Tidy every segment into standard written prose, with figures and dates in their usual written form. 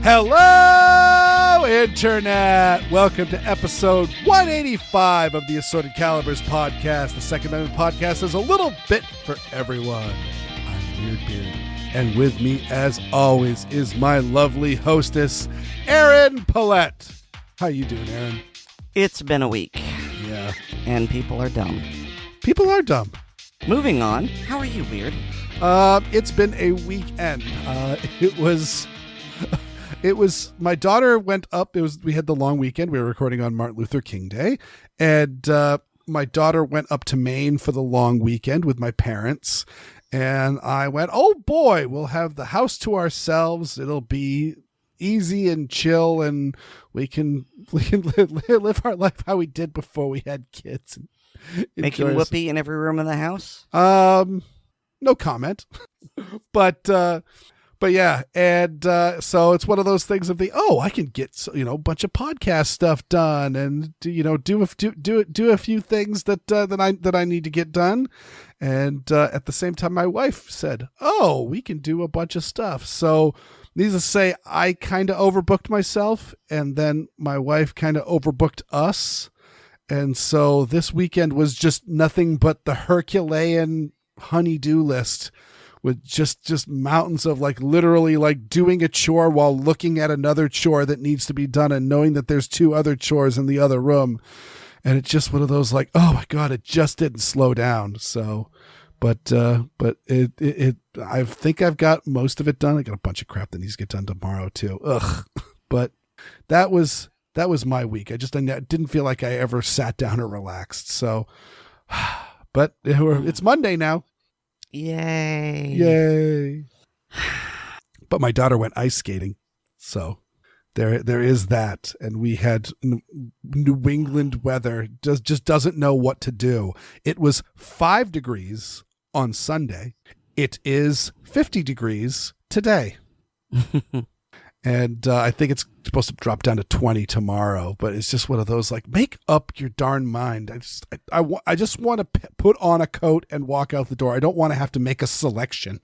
Hello, Internet! Welcome to episode 185 of the Assorted Calibers podcast. The Second Amendment podcast is a little bit for everyone. I'm Weer'd, and with me, as always, is my lovely hostess, Aaron Paulette. How you doing, Aaron? It's been a week. Yeah. And people are dumb. People are dumb. Moving on. How are you, Weer'd? It's been a weekend. It was my daughter went up. We had the long weekend. We were recording on Martin Luther King Day, and my daughter went up to Maine for the long weekend with my parents. And I went, oh boy, we'll have the house to ourselves. It'll be easy and chill, and we can live our life how we did before we had kids. Making whoopee in every room in the house? No comment. But yeah, and so it's one of those things of I can get a bunch of podcast stuff done, and do a few things that I need to get done, and at the same time, my wife said, "Oh, we can do a bunch of stuff." So, needless to say, I kind of overbooked myself, and then my wife kind of overbooked us, and so this weekend was just nothing but the Herculean honey-do list. With just mountains of literally doing a chore while looking at another chore that needs to be done and knowing that there's two other chores in the other room. And it's just one of those oh my God, it just didn't slow down. So, but I think I've got most of it done. I got a bunch of crap that needs to get done tomorrow too. Ugh. But that was my week. I didn't feel like I ever sat down or relaxed. So, but it's Monday now. Yay. But my daughter went ice skating, so there is that. And we had New England weather, just doesn't know what to do. It was 5 degrees on Sunday. It is 50 degrees today. And I think it's supposed to drop down to 20 tomorrow, but it's just one of those make up your darn mind. I just want to put on a coat and walk out the door. I don't want to have to make a selection.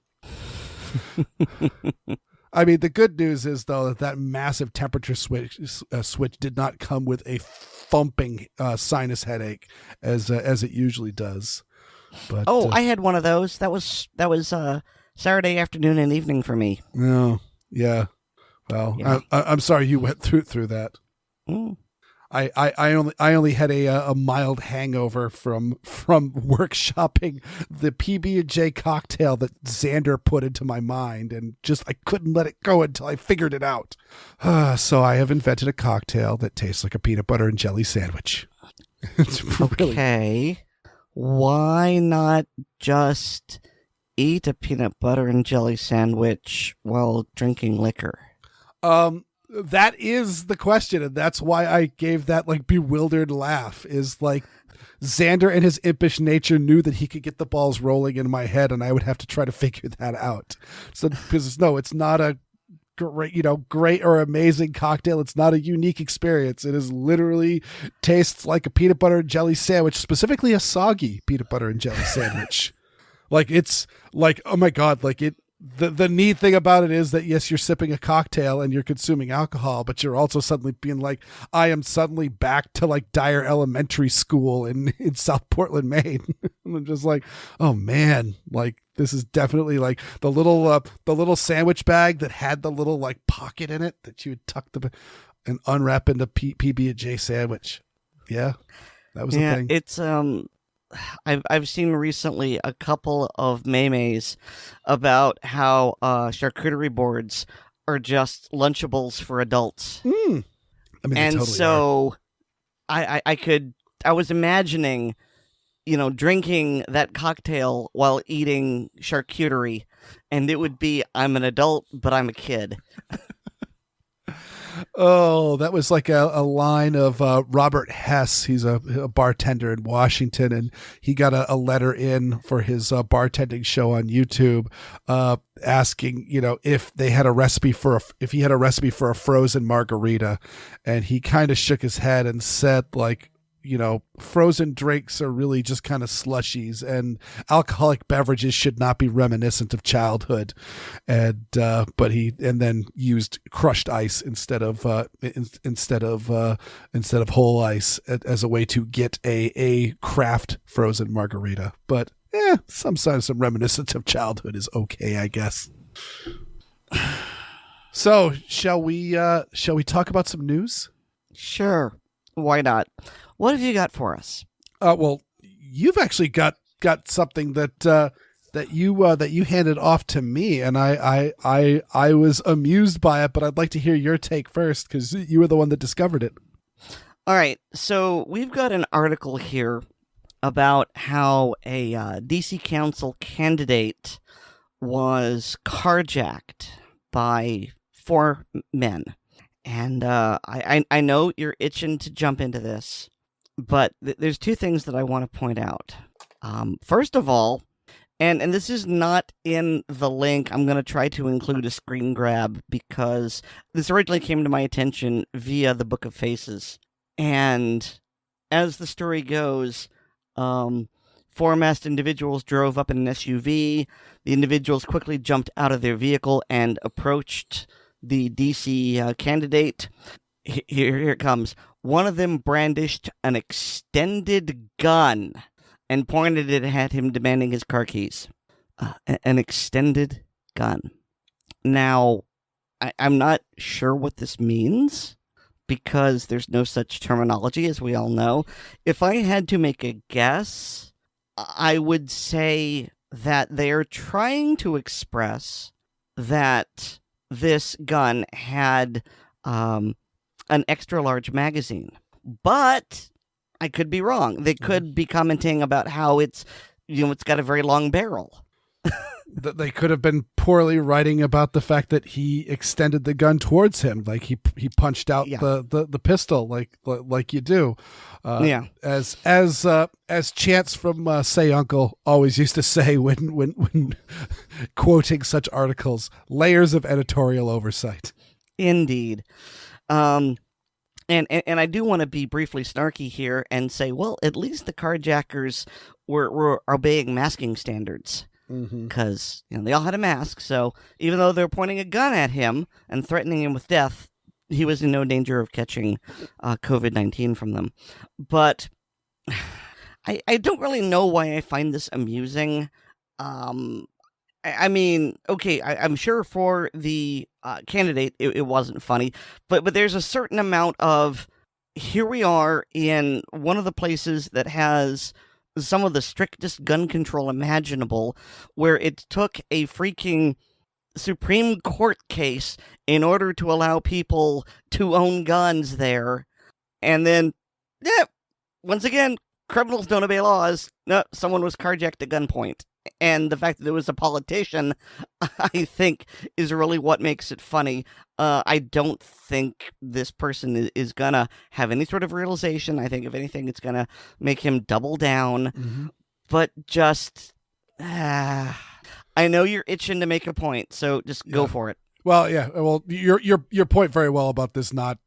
I mean, the good news is though that massive temperature switch did not come with a thumping sinus headache as it usually does. But I had one of those. That was Saturday afternoon and evening for me. Oh, yeah. Well, yeah. I'm sorry you went through that. Mm. I only had a mild hangover from workshopping the PB&J cocktail that Xander put into my mind, and I couldn't let it go until I figured it out. So I have invented a cocktail that tastes like a peanut butter and jelly sandwich. Okay, why not just eat a peanut butter and jelly sandwich while drinking liquor? That is the question, and that's why I gave that bewildered laugh. Is Xander and his impish nature knew that he could get the balls rolling in my head, and I would have to try to figure that out. So because it's not a great or amazing cocktail. It's not a unique experience. It is literally tastes like a peanut butter and jelly sandwich, specifically a soggy peanut butter and jelly sandwich. It's oh my God, The neat thing about it is that, yes, you're sipping a cocktail and you're consuming alcohol, but you're also suddenly being I am suddenly back to Dyer Elementary School in South Portland, Maine. And I'm just oh man, this is definitely the little sandwich bag that had the little pocket in it that you would tuck and unwrap into PB&J sandwich. Yeah, that was the thing. It's I've seen recently a couple of memes about how charcuterie boards are just Lunchables for adults. I mean, and totally so I was imagining, drinking that cocktail while eating charcuterie, and it would be, I'm an adult, but I'm a kid. Oh, that was like a line of Robert Hess. He's a bartender in Washington, and he got a letter in for his bartending show on YouTube, asking, if they had a recipe if he had a recipe for a frozen margarita, and he kind of shook his head and said, like, frozen drinks are really just kind of slushies, and alcoholic beverages should not be reminiscent of childhood. And then used crushed ice instead of whole ice as a way to get a craft frozen margarita. But sometimes some reminiscence of childhood is okay, I guess. So shall we talk about some news? Sure. Why not? What have you got for us? Well, you've actually got something that you handed off to me, and I was amused by it, but I'd like to hear your take first because you were the one that discovered it. All right, so we've got an article here about how a DC Council candidate was carjacked by 4 men. And I know you're itching to jump into this, but there's 2 things that I want to point out. First of all, and this is not in the link, I'm going to try to include a screen grab because this originally came to my attention via the Book of Faces. And as the story goes, 4 masked individuals drove up in an SUV. The individuals quickly jumped out of their vehicle and approached the DC candidate. Here it comes. One of them brandished an extended gun and pointed it at him, demanding his car keys. An extended gun. Now, I'm not sure what this means because there's no such terminology, as we all know. If I had to make a guess, I would say that they're trying to express that this gun had an extra large magazine, but I could be wrong. They could be commenting about how it's got a very long barrel. That they could have been poorly writing about the fact that he extended the gun towards him, like he punched out the pistol, like you do. As Chance from Say Uncle always used to say when quoting such articles, layers of editorial oversight. Indeed. And I do want to be briefly snarky here and say, well, at least the carjackers were obeying masking standards. Because they all had a mask, so even though they're pointing a gun at him and threatening him with death, he was in no danger of catching COVID-19 from them. But I don't really know why I find this amusing. I mean, okay, I'm sure for the candidate it wasn't funny, but there's a certain amount of, here we are in one of the places that has some of the strictest gun control imaginable, where it took a freaking Supreme Court case in order to allow people to own guns there. And then, once again, criminals don't obey laws. No, someone was carjacked at gunpoint. And the fact that it was a politician, I think, is really what makes it funny. I don't think this person is going to have any sort of realization. I think, if anything, it's going to make him double down. Mm-hmm. But just, I know you're itching to make a point, so just go for it. Well, yeah. Well, your point very well about this not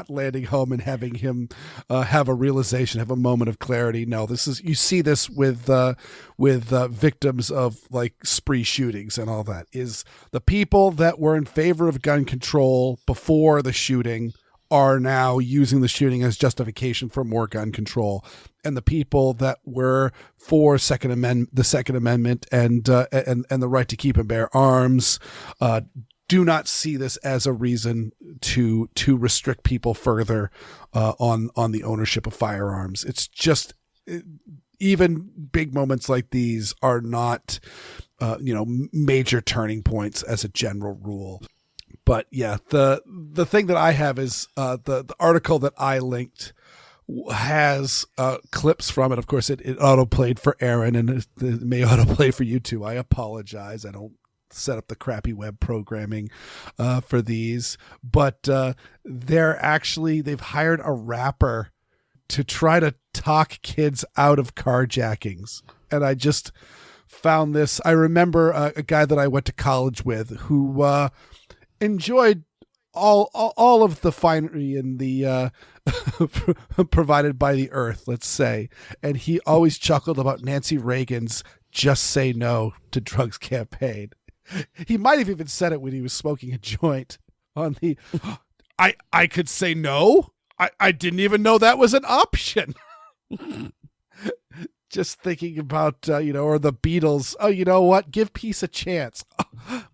landing home and having him have a realization, have a moment of clarity. No, you see this with victims of like spree shootings and all that. Is the people that were in favor of gun control before the shooting are now using the shooting as justification for more gun control, and the people that were for the Second Amendment and the right to keep and bear arms do not see this as a reason to restrict people further on the ownership of firearms. It's just even big moments like these are not major turning points as a general rule. But yeah, the thing that I have is the article that I linked has clips from it. Of course, it autoplayed for Aaron, and it may autoplay for you too. I apologize. I don't set up the crappy web programming for these. But they've hired a rapper to try to talk kids out of carjackings. And I just found this. I remember a guy that I went to college with who enjoyed all of the finery in the provided by the earth, let's say, and he always chuckled about Nancy Reagan's "Just Say No to Drugs" campaign. He might have even said it when he was smoking a joint on the I could say no. I didn't even know that was an option. Just thinking about, or the Beatles. Oh, you know what? Give peace a chance.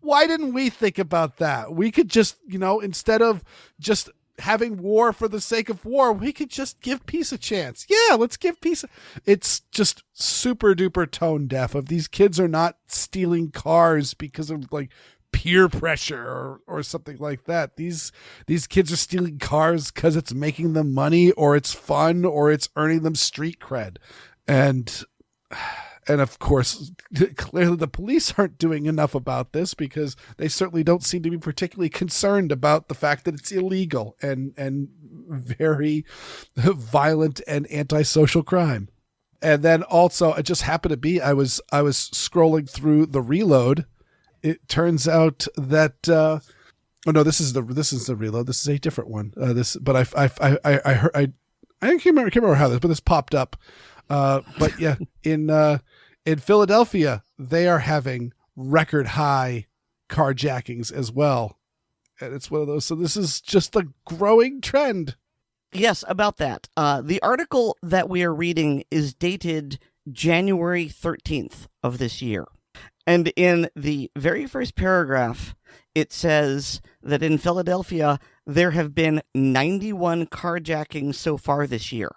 Why didn't we think about that? We could just, instead of just having war for the sake of war, we could just give peace a chance. Yeah, let's give peace. It's just super duper tone deaf. Of these kids are not stealing cars because of like peer pressure or something like that. These kids are stealing cars because it's making them money, or it's fun, or it's earning them street cred. And of course, clearly the police aren't doing enough about this, because they certainly don't seem to be particularly concerned about the fact that it's illegal and very violent and antisocial crime. And then also, it just happened to be, I was scrolling through the Reload. It turns out that this is the Reload. This is a different one. But I heard, I can't remember how this, but this popped up. But yeah, in Philadelphia, they are having record high carjackings as well. And it's one of those. So this is just a growing trend. Yes, about that. The article that we are reading is dated January 13th of this year. And in the very first paragraph, it says that in Philadelphia, there have been 91 carjackings so far this year.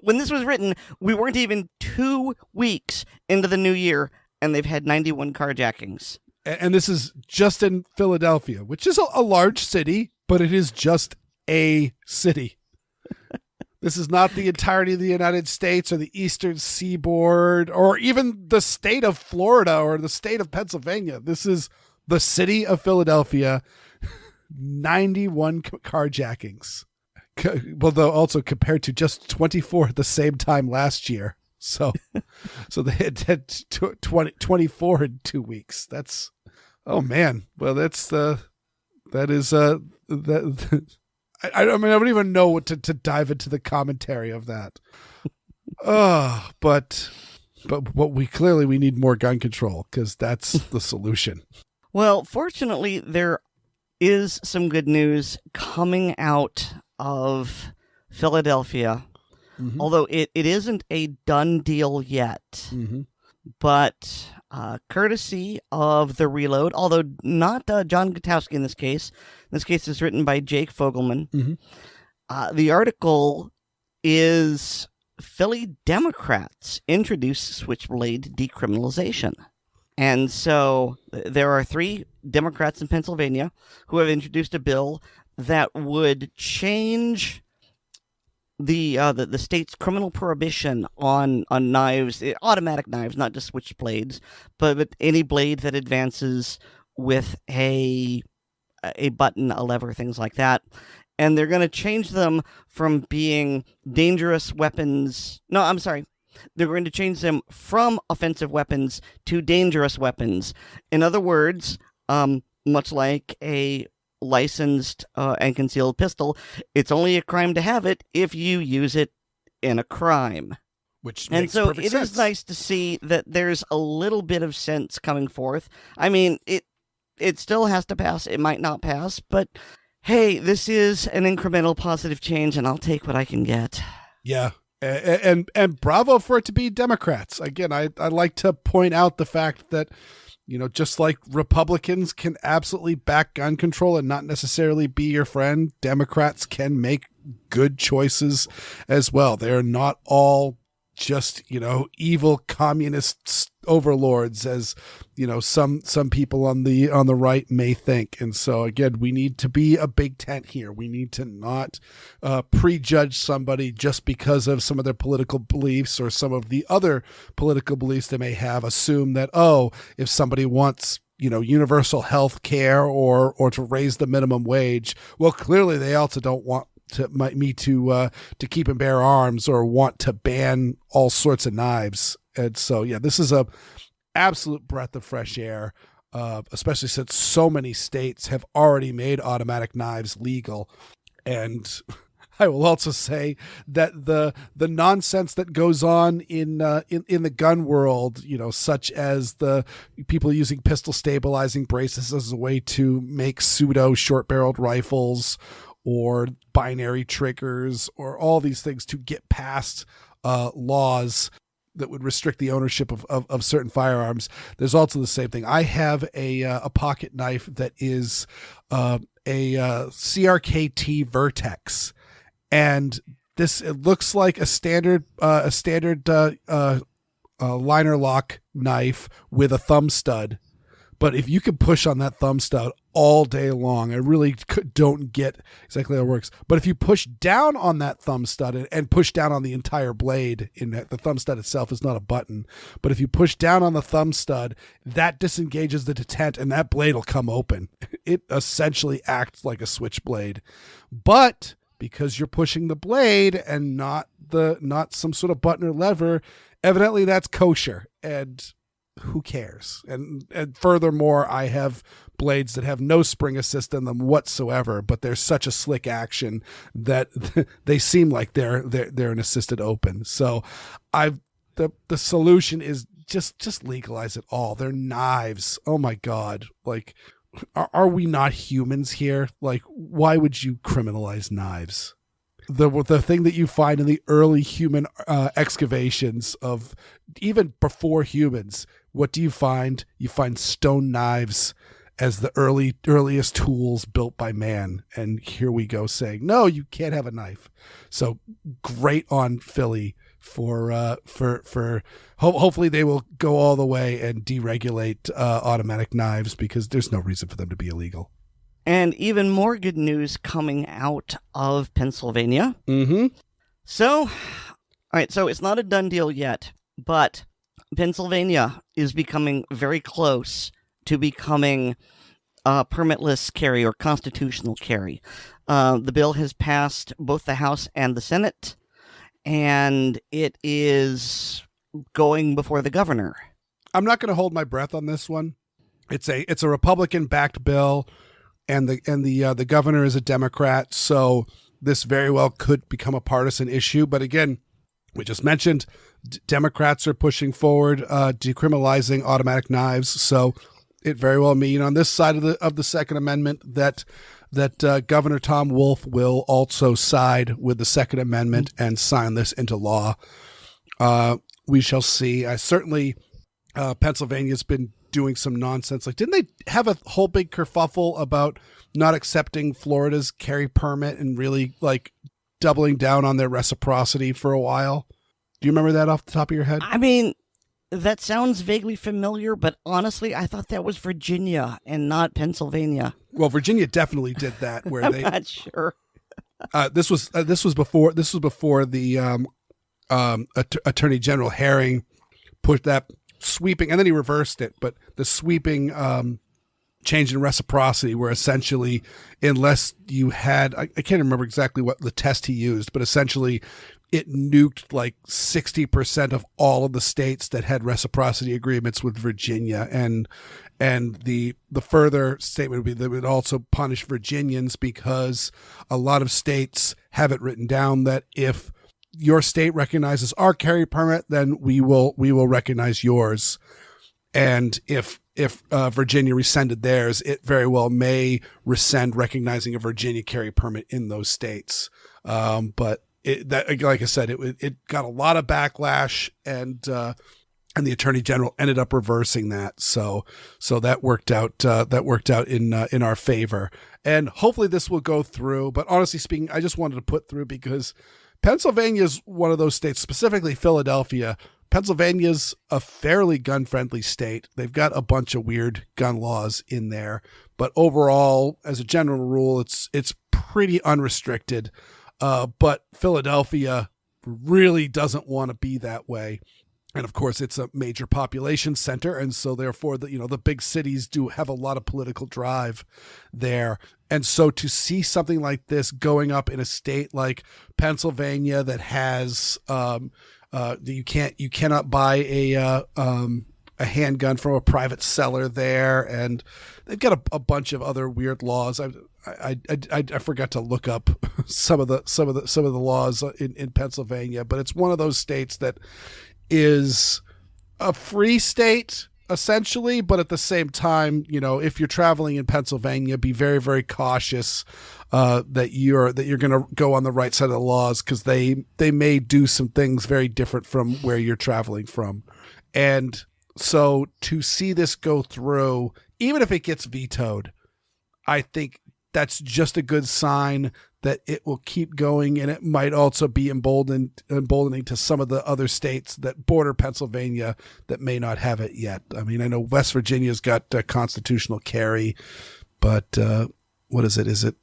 When this was written, we weren't even 2 weeks into the new year, and they've had 91 carjackings. And this is just in Philadelphia, which is a large city, but it is just a city. This is not the entirety of the United States or the Eastern Seaboard or even the state of Florida or the state of Pennsylvania. This is the city of Philadelphia, 91 carjackings. Well, though, also compared to just 24 at the same time last year. So they had 24 in 2 weeks. That's, oh man. Well, I don't even know what to dive into the commentary of that. But what we need more gun control, because that's the solution. Well, fortunately, there is some good news coming out of Philadelphia, although it isn't a done deal yet. Mm-hmm. But courtesy of the Reload, although not John Gutowski in this case. This case is written by Jake Fogelman. Mm-hmm. The article is Philly Democrats introduce Switchblade decriminalization. And so there are 3 Democrats in Pennsylvania who have introduced a bill that would change the state's criminal prohibition on knives, automatic knives, not just switchblades, but any blade that advances with a button, a lever, things like that. And they're going to change them from being dangerous weapons. No, I'm sorry. They're going to change them from offensive weapons to dangerous weapons. In other words, much like a licensed and concealed pistol, it's only a crime to have it if you use it in a crime. Which makes perfect sense. It is nice to see that there's a little bit of sense coming forth. I mean, it still has to pass. It might not pass, but hey, this is an incremental positive change, and I'll take what I can get. Yeah. And bravo for it to be Democrats. Again, I like to point out the fact that, just like Republicans can absolutely back gun control and not necessarily be your friend, Democrats can make good choices as well. They're not all just, evil communist overlords, as, some people on the right may think. And so again, we need to be a big tent here. We need to not prejudge somebody just because of some of their political beliefs or some of the other political beliefs they may have. Assume that, if somebody wants universal health care or to raise the minimum wage. Well, clearly they also don't want me to keep and bear arms or want to ban all sorts of knives. And so, yeah, this is a absolute breath of fresh air, especially since so many states have already made automatic knives legal. And I will also say that the nonsense that goes on in the gun world, such as the people using pistol stabilizing braces as a way to make pseudo short-barreled rifles or binary triggers or all these things to get past laws that would restrict the ownership of certain firearms. There's also the same thing. I have a pocket knife that is a CRKT Vertex. And it looks like a standard liner lock knife with a thumb stud. But if you can push on that thumb stud all day long, I really don't get exactly how it works. But if you push down on that thumb stud and push down on the entire blade, the thumb stud itself is not a button. But if you push down on the thumb stud, that disengages the detent and that blade will come open. It essentially acts like a switchblade. But because you're pushing the blade and not some sort of button or lever, evidently that's kosher. And who cares? And furthermore, I have blades that have no spring assist in them whatsoever, but they're such a slick action that they seem like they're an assisted open. So the solution is just legalize it all. They're knives. Oh my God. Like, are we not humans here? Like, why would you criminalize knives? The thing that you find in the early human excavations of even before humans, what do you find? You find stone knives as the earliest tools built by man. And here we go saying, no, you can't have a knife. So great on Philly for hopefully they will go all the way and deregulate automatic knives, because there's no reason for them to be illegal. And even more good news coming out of Pennsylvania. Mm-hmm. So, all right, so it's not a done deal yet, but Pennsylvania is becoming very close to becoming a permitless carry or constitutional carry. The bill has passed both the House and the Senate, and it is going before the governor. I'm not going to hold my breath on this one. It's a Republican-backed bill. And the governor is a Democrat, so this very well could become a partisan issue. But again, we just mentioned Democrats are pushing forward decriminalizing automatic knives, so it very well mean on this side of the Second Amendment that Governor Tom Wolf will also side with the Second Amendment and sign this into law. We shall see. Certainly, Pennsylvania's been doing some nonsense. Like, didn't they have a whole big kerfuffle about not accepting Florida's carry permit and really like doubling down on their reciprocity for a while? Do you remember that off the top of your head? I mean, that sounds vaguely familiar, but honestly, I thought that was Virginia and not Pennsylvania. Well, Virginia definitely did that. Where I'm not sure. This was before the Attorney General Herring put that sweeping, and then he reversed it, but the sweeping change in reciprocity, where essentially, unless you had, I can't remember exactly what the test he used, but essentially it nuked like 60% of all of the states that had reciprocity agreements with Virginia. And the further statement would be that it would also punish Virginians, because a lot of states have it written down that if your state recognizes our carry permit, then we will recognize yours. And if Virginia rescinded theirs, it very well may rescind recognizing a Virginia carry permit in those states. But like I said, it got a lot of backlash, and the Attorney General ended up reversing that. So that worked out. In our favor, and hopefully this will go through. But honestly speaking, I just wanted to put through because Pennsylvania is one of those states, specifically Philadelphia. Pennsylvania's a fairly gun-friendly state. They've got a bunch of weird gun laws in there, but overall, as a general rule, it's pretty unrestricted. But Philadelphia really doesn't want to be that way. And of course, it's a major population center, and so therefore, the big cities do have a lot of political drive there. And so, to see something like this going up in a state like Pennsylvania that has you cannot buy a handgun from a private seller there, and they've got a bunch of other weird laws. I forgot to look up some of the laws in Pennsylvania, but it's one of those states that is a free state essentially, but at the same time, if you're traveling in Pennsylvania, be very, very cautious that you're going to go on the right side of the laws, because they may do some things very different from where you're traveling from. And so to see this go through, even if it gets vetoed, I think that's just a good sign that it will keep going, and it might also be emboldening to some of the other states that border Pennsylvania that may not have it yet. I mean, I know West Virginia's got constitutional carry, but what is it? Is it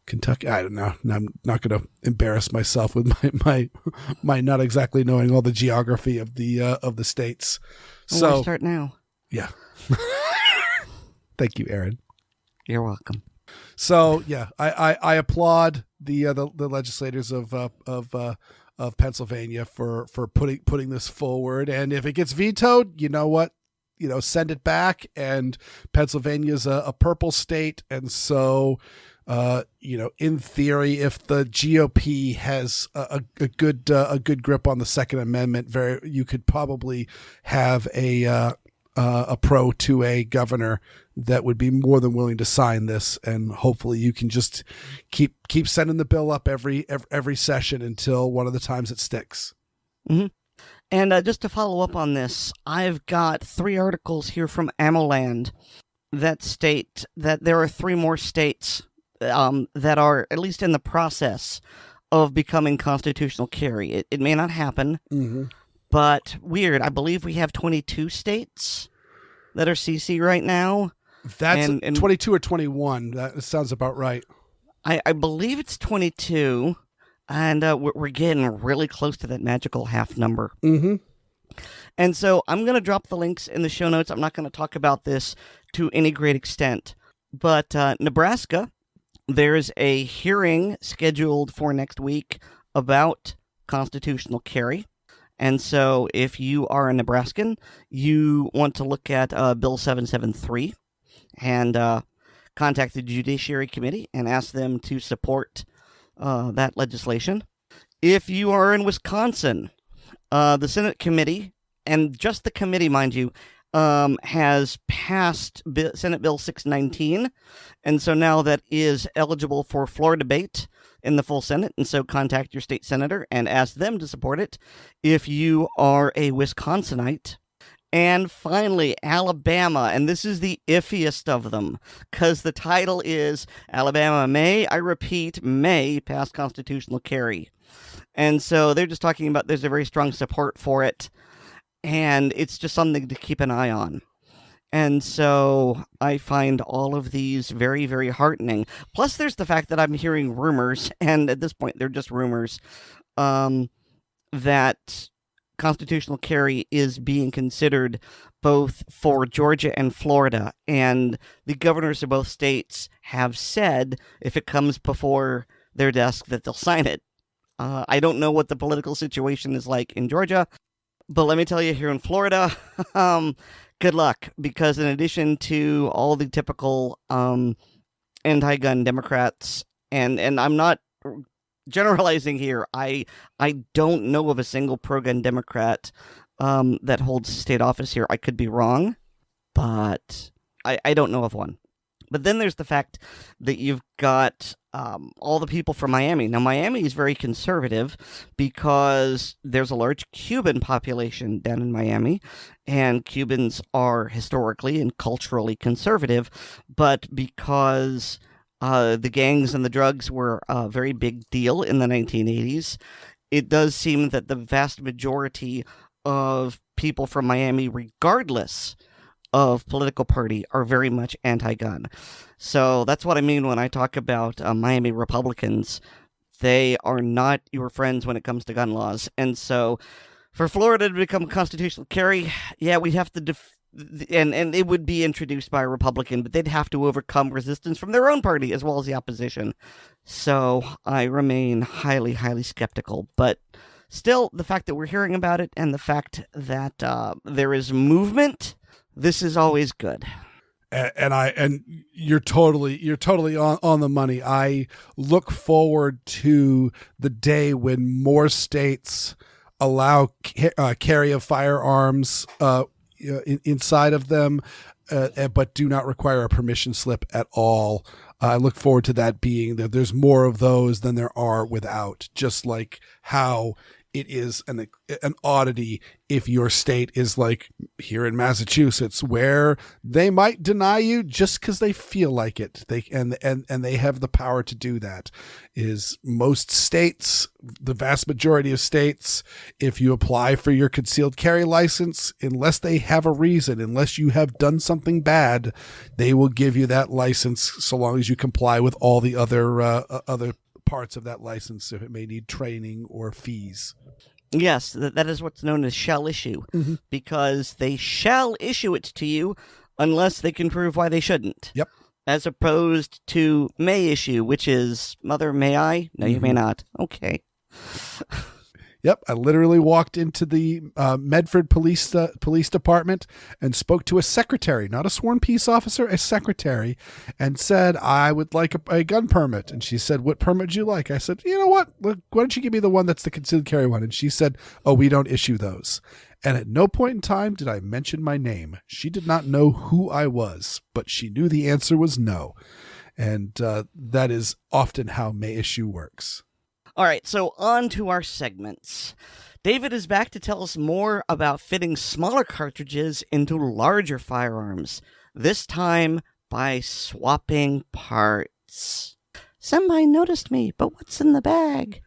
Kentucky? I don't know. I'm not going to embarrass myself with my not exactly knowing all the geography of the states. So we'll start now. Yeah. Thank you, Aaron. You're welcome. So yeah, I applaud the legislators of Pennsylvania for putting this forward. And if it gets vetoed, you know what? Send it back. And Pennsylvania's a purple state, and so in theory, if the GOP has a good grip on the Second Amendment, you could probably have a pro 2A governor that would be more than willing to sign this, and hopefully you can just keep sending the bill up every session until one of the times it sticks. Mm-hmm. And just to follow up on this, I've got 3 articles here from AmmoLand that state that there are 3 more states that are at least in the process of becoming constitutional carry. It may not happen, mm-hmm. but Weer'd, I believe we have 22 states that are CC right now. That's 22 or 21. That sounds about right. I believe it's 22, and we're getting really close to that magical half number. Mm-hmm. And so I'm going to drop the links in the show notes. I'm not going to talk about this to any great extent. But Nebraska, there's a hearing scheduled for next week about constitutional carry. And so if you are a Nebraskan, you want to look at Bill 773 and contact the Judiciary Committee and ask them to support that legislation. If you are in Wisconsin, the Senate committee, and just the committee, mind you, has passed Senate Bill 619, and so now that is eligible for floor debate in the full Senate, and so contact your state senator and ask them to support it if you are a Wisconsinite. And finally, Alabama, and this is the iffiest of them, because the title is Alabama may, I repeat, may pass constitutional carry. And so they're just talking about there's a very strong support for it, and it's just something to keep an eye on. And so I find all of these very, very heartening. Plus, there's the fact that I'm hearing rumors, and at this point, they're just rumors, that constitutional carry is being considered both for Georgia and Florida. And the governors of both states have said, if it comes before their desk, that they'll sign it. I don't know what the political situation is like in Georgia, but let me tell you, here in Florida, good luck, because in addition to all the typical anti-gun Democrats, and I'm not generalizing here, I don't know of a single pro-gun Democrat that holds state office here. I could be wrong, but I don't know of one. But then there's the fact that you've got all the people from Miami. Now, Miami is very conservative because there's a large Cuban population down in Miami, and Cubans are historically and culturally conservative, but because the gangs and the drugs were a very big deal in the 1980s, it does seem that the vast majority of people from Miami, regardless of political party, are very much anti-gun. So that's what I mean when I talk about Miami Republicans. They are not your friends when it comes to gun laws. And so For Florida to become a constitutional carry, yeah, we'd have to and it would be introduced by a Republican, but they'd have to overcome resistance from their own party as well as the opposition. So I remain highly, highly skeptical. But still, the fact that we're hearing about it and the fact that there is movement, this is always good. And you're totally on the money. I look forward to the day when more states allow carry of firearms inside of them, but do not require a permission slip at all. I look forward to that being that there's more of those than there are without, just like how it is an oddity if your state is like here in Massachusetts, where they might deny you just because they feel like it. And they have the power to do that. Is most states, the vast majority of states, if you apply for your concealed carry license, unless they have a reason, unless you have done something bad, they will give you that license so long as you comply with all the other parts of that license, if it may need training or fees. Yes, that is what's known as shall issue, because they shall issue it to you unless they can prove why they shouldn't. Yep. As opposed to may issue, which is, Mother, may I? No, you may not. Okay. Yep, I literally walked into the Medford Police Department and spoke to a secretary, not a sworn peace officer, a secretary, and said, I would like a gun permit. And she said, what permit would you like? I said, you know what? Why don't you give me the one that's the concealed carry one? And she said, oh, we don't issue those. And at no point in time did I mention my name. She did not know who I was, but she knew the answer was no. And that is often how may issue works. All right, so on to our segments. David is back to tell us more about fitting smaller cartridges into larger firearms, this time by swapping parts. Somebody noticed me, but what's in the bag?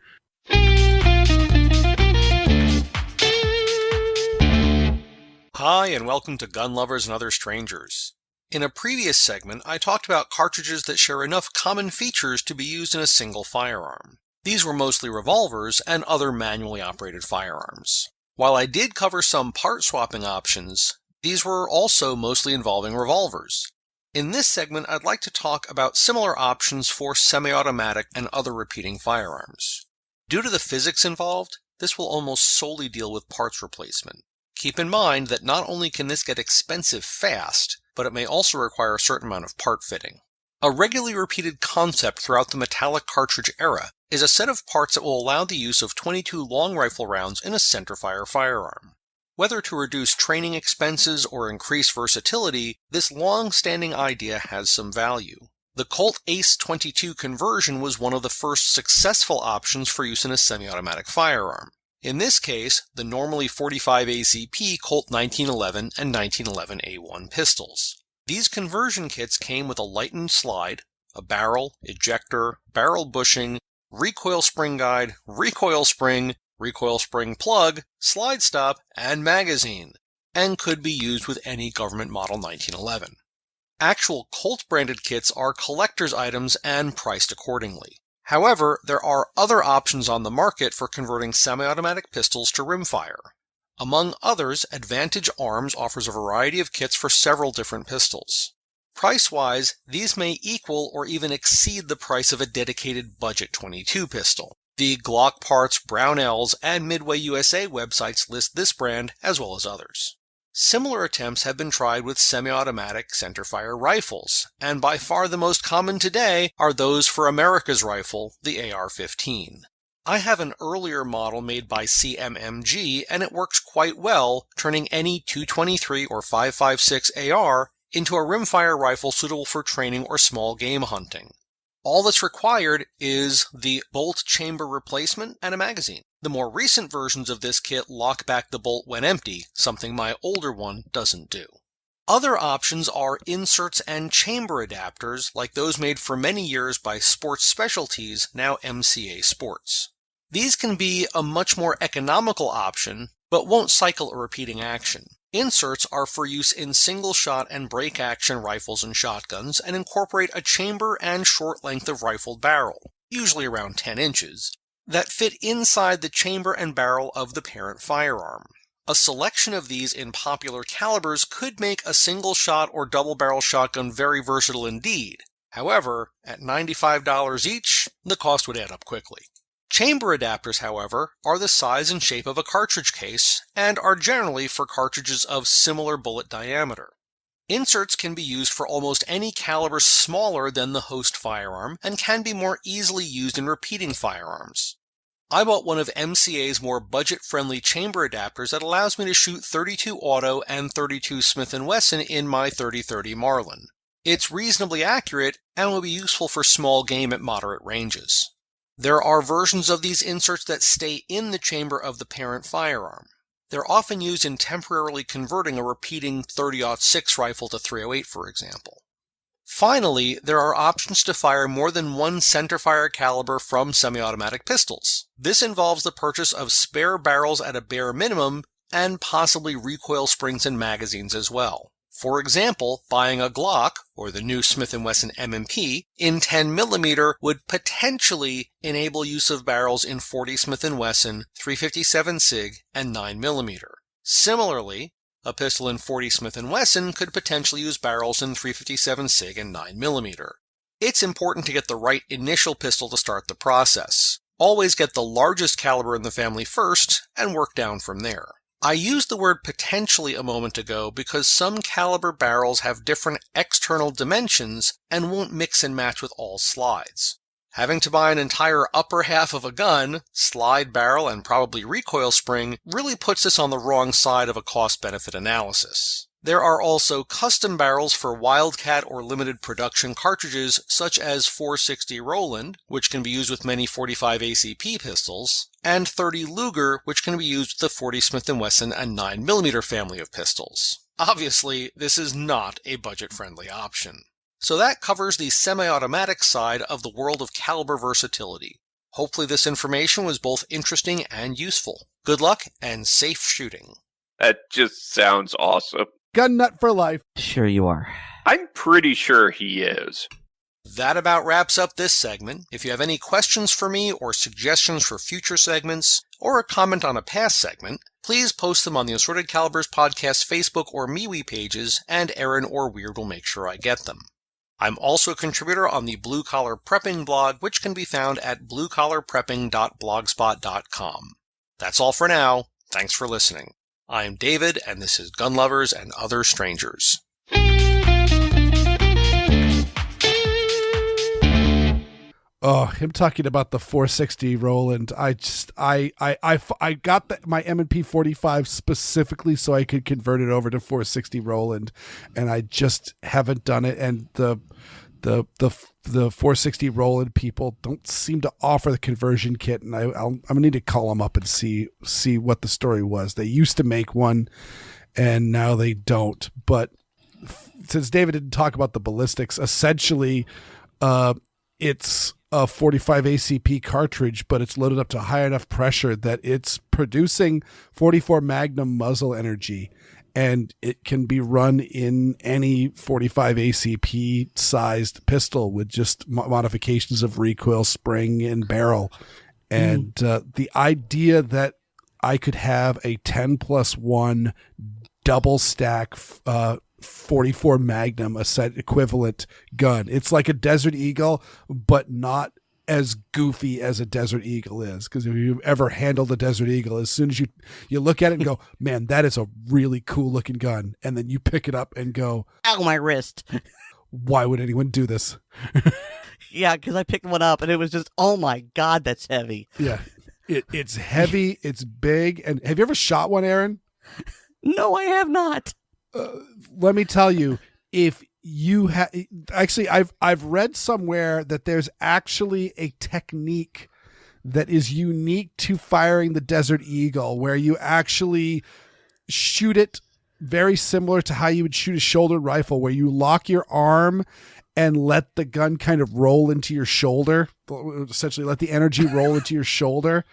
Hi, and welcome to Gun Lovers and Other Strangers. In a previous segment, I talked about cartridges that share enough common features to be used in a single firearm. These were mostly revolvers and other manually operated firearms. While I did cover some part swapping options, these were also mostly involving revolvers. In this segment, I'd like to talk about similar options for semi-automatic and other repeating firearms. Due to the physics involved, this will almost solely deal with parts replacement. Keep in mind that not only can this get expensive fast, but it may also require a certain amount of part fitting. A regularly repeated concept throughout the metallic cartridge era is a set of parts that will allow the use of 22 long rifle rounds in a centerfire firearm. Whether to reduce training expenses or increase versatility, this long-standing idea has some value. The Colt Ace 22 conversion was one of the first successful options for use in a semi-automatic firearm. In this case, the normally 45 ACP Colt 1911 and 1911 A1 pistols. These conversion kits came with a lightened slide, a barrel, ejector, barrel bushing, recoil spring guide, recoil spring plug, slide stop, and magazine, and could be used with any government model 1911. Actual Colt-branded kits are collector's items and priced accordingly. However, there are other options on the market for converting semi-automatic pistols to rimfire. Among others, Advantage Arms offers a variety of kits for several different pistols. Price-wise, these may equal or even exceed the price of a dedicated budget .22 pistol. The Glockparts, Brownells, and MidwayUSA websites list this brand as well as others. Similar attempts have been tried with semi-automatic centerfire rifles, and by far the most common today are those for America's rifle, the AR-15. I have an earlier model made by CMMG, and it works quite well, turning any .223 or 5.56 AR into a rimfire rifle suitable for training or small game hunting. All that's required is the bolt chamber replacement and a magazine. The more recent versions of this kit lock back the bolt when empty, something my older one doesn't do. Other options are inserts and chamber adapters, like those made for many years by Sports Specialties, now MCA Sports. These can be a much more economical option, but won't cycle a repeating action. Inserts are for use in single-shot and break-action rifles and shotguns and incorporate a chamber and short length of rifled barrel, usually around 10 inches. that fit inside the chamber and barrel of the parent firearm. A selection of these in popular calibers could make a single-shot or double-barrel shotgun very versatile indeed. However, at $95 each, the cost would add up quickly. Chamber adapters, however, are the size and shape of a cartridge case and are generally for cartridges of similar bullet diameter. Inserts can be used for almost any caliber smaller than the host firearm and can be more easily used in repeating firearms. I bought one of MCA's more budget-friendly chamber adapters that allows me to shoot .32 Auto and .32 Smith & Wesson in my 30-30 Marlin. It's reasonably accurate and will be useful for small game at moderate ranges. There are versions of these inserts that stay in the chamber of the parent firearm. They're often used in temporarily converting a repeating .30-06 rifle to .308, for example. Finally, there are options to fire more than one centerfire caliber from semi-automatic pistols. This involves the purchase of spare barrels at a bare minimum and possibly recoil springs and magazines as well. For example, buying a Glock, or the new Smith & Wesson M&P, in 10mm would potentially enable use of barrels in 40 Smith & Wesson, 357 SIG, and 9mm. Similarly, a pistol in 40 Smith & Wesson could potentially use barrels in 357 SIG and 9mm. It's important to get the right initial pistol to start the process. Always get the largest caliber in the family first, and work down from there. I used the word potentially a moment ago because some caliber barrels have different external dimensions and won't mix and match with all slides. Having to buy an entire upper half of a gun, slide barrel, and probably recoil spring really puts us on the wrong side of a cost-benefit analysis. There are also custom barrels for Wildcat or limited production cartridges such as 460 Rowland, which can be used with many 45 ACP pistols, and 30 Luger, which can be used with the 40 Smith & Wesson and 9mm family of pistols. Obviously, this is not a budget-friendly option. So that covers the semi-automatic side of the world of caliber versatility. Hopefully this information was both interesting and useful. Good luck and safe shooting. That just sounds awesome. Gun nut for life. Sure you are. I'm pretty sure he is. That about wraps up this segment. If you have any questions for me or suggestions for future segments, or a comment on a past segment, please post them on the Assorted Calibers Podcast Facebook or MeWe pages, and Aaron or Weer'd will make sure I get them. I'm also a contributor on the Blue Collar Prepping blog, which can be found at bluecollarprepping.blogspot.com. That's all for now. Thanks for listening. I'm David, and this is Gun Lovers and Other Strangers. Oh, him talking about the 460 Rowland. I got my M&P 45 specifically so I could convert it over to 460 Rowland, and I just haven't done it. And the 460 Rowland people don't seem to offer the conversion kit, and I'm gonna need to call them up and see what the story was. They used to make one, and now they don't. But since David didn't talk about the ballistics, essentially, it's a 45 ACP cartridge, but it's loaded up to high enough pressure that it's producing 44 Magnum muzzle energy, and it can be run in any 45 ACP sized pistol with just modifications of recoil, spring, and barrel. And the idea that I could have a 10+1 double stack 44 Magnum, a set equivalent gun. It's like a Desert Eagle, but not as goofy as a Desert Eagle is. Because if you've ever handled a Desert Eagle, as soon as you look at it and go, man, that is a really cool looking gun. And then you pick it up and go, Ow, my wrist. Why would anyone do this? Yeah, because I picked one up and it was just, oh my God, that's heavy. Yeah, it's heavy, it's big. And have you ever shot one, Aaron? No, I have not. Let me tell you, if you have, actually, I've read somewhere that there's actually a technique that is unique to firing the Desert Eagle, where you actually shoot it very similar to how you would shoot a shoulder rifle, where you lock your arm and let the gun kind of roll into your shoulder, essentially let the energy roll into your shoulder.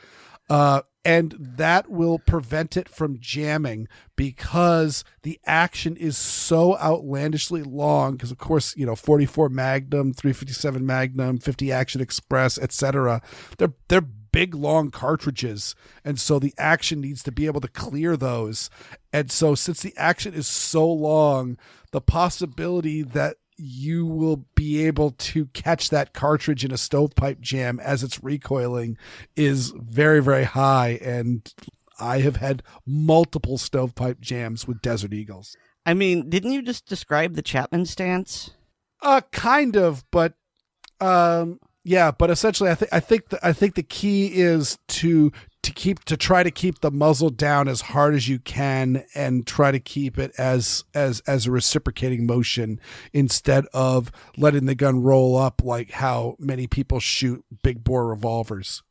And that will prevent it from jamming, because the action is so outlandishly long. Because of course, 44 Magnum, 357 Magnum, 50 Action Express, etc. They're big long cartridges, and so the action needs to be able to clear those. And so since the action is so long, the possibility that you will be able to catch that cartridge in a stovepipe jam as it's recoiling is very, very high. And I have had multiple stovepipe jams with Desert Eagles. I mean, didn't you just describe the Chapman stance? Kind of, but yeah, but essentially, I think the key is to try to keep the muzzle down as hard as you can and try to keep it as a reciprocating motion instead of letting the gun roll up like how many people shoot big bore revolvers.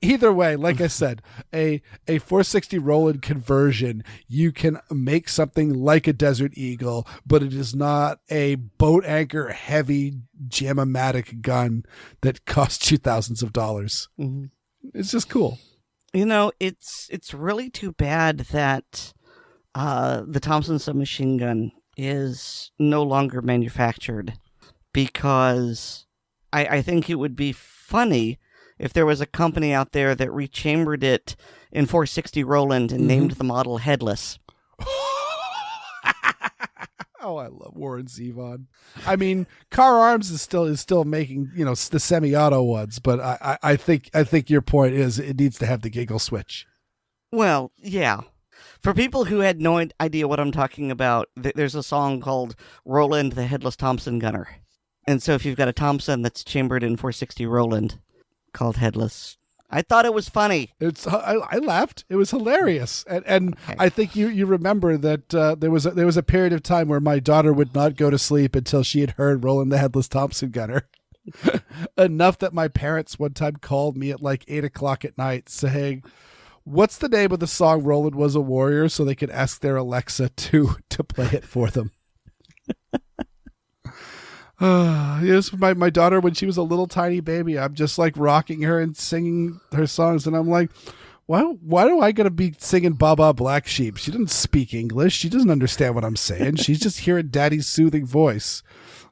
Either way, like I said, a 460 Rowland conversion, you can make something like a Desert Eagle, but it is not a boat anchor heavy jam-o-matic gun that costs you thousands of dollars. Mm-hmm. It's just cool. You know, it's really too bad that the Thompson submachine gun is no longer manufactured, because I think it would be funny if there was a company out there that rechambered it in 460 Rowland and named the model Headless. Oh, I love Warren Zevon. I mean, Car Arms is still making, the semi-auto ones, but I think your point is it needs to have the giggle switch. Well, yeah. For people who had no idea what I'm talking about, there's a song called Rowland the Headless Thompson Gunner. And so if you've got a Thompson that's chambered in 460 Rowland called Headless, I thought it was funny. I laughed. It was hilarious, and Okay. I think you remember that there was a period of time where my daughter would not go to sleep until she had heard Rowland the Headless Thompson Gunner. Enough that my parents one time called me at like 8:00 at night saying, "What's the name of the song Rowland Was a Warrior?" so they could ask their Alexa to play it for them. Yes, my daughter, when she was a little tiny baby, I'm just like rocking her and singing her songs, and I'm like, why do I gotta be singing Baba Black Sheep? She doesn't speak English. She doesn't understand what I'm saying. She's just hearing Daddy's soothing voice.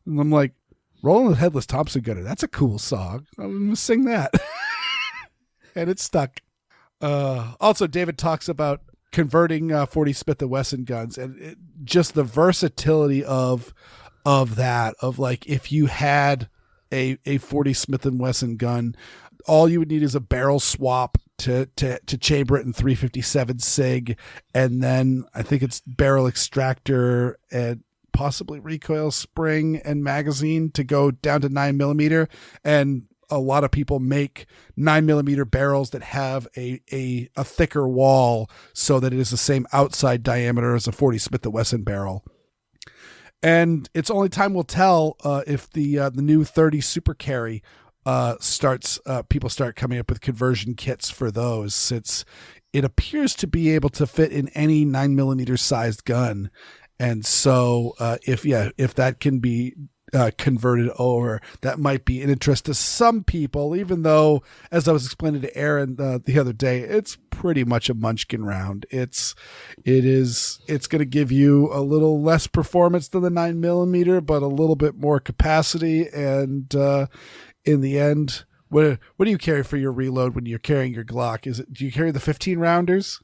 And I'm like, Rolling the Headless Thompson Gunner, that's a cool song. I'm gonna sing that. And it stuck. Also, David talks about converting 40 Smith & Wesson guns, and just the versatility of that, of like, if you had a 40 Smith & Wesson gun, all you would need is a barrel swap to chamber it in 357 SIG, and then I think it's barrel extractor and possibly recoil spring and magazine to go down to 9mm. And a lot of people make 9mm barrels that have a thicker wall so that it is the same outside diameter as a 40 Smith & Wesson barrel. And it's only time will tell if the new 30 Super Carry people start coming up with conversion kits for those. It appears to be able to fit in any 9mm sized gun, and so if that can be converted over, that might be an interest to some people, even though, as I was explaining to Aaron the other day, it's pretty much a munchkin round. It's going to give you a little less performance than the 9mm, but a little bit more capacity. And in the end, what do you carry for your reload when you're carrying your Glock? Do you carry the 15 rounders?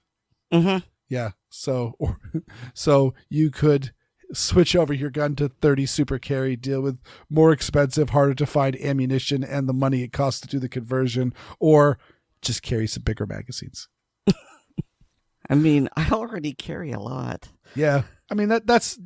Mm-hmm. Yeah. So you could switch over your gun to 30 Super Carry, deal with more expensive, harder to find ammunition and the money it costs to do the conversion, or just carry some bigger magazines. I mean, I already carry a lot. Yeah. I mean, that's